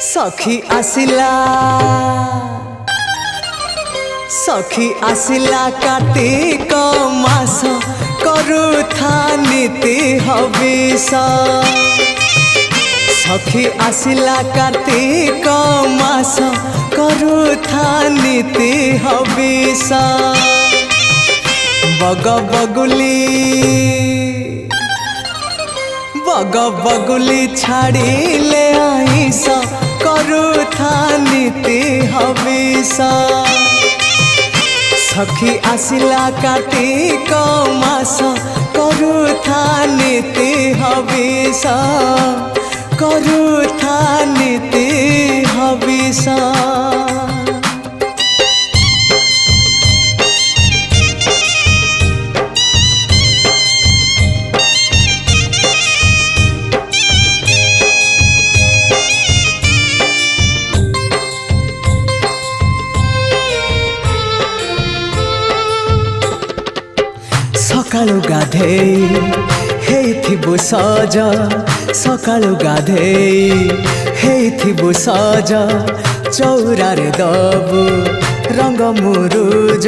सखी आसिला कार्तिक मास करुथा नीति हविष। सखी आसिला कार्तिक मास करुथा नीति हविष। बग बगुली छाड़िले आइस करुथा नीति हविष। सखी आसिला कार्तिक मास करुथा नीति हविष। करुथा नीति हविष। सकाळु गाधेई हेइथिबु सज। सकाळु गाधेई हेइथिबु सज। चौरारे दबु रंग मुरुज।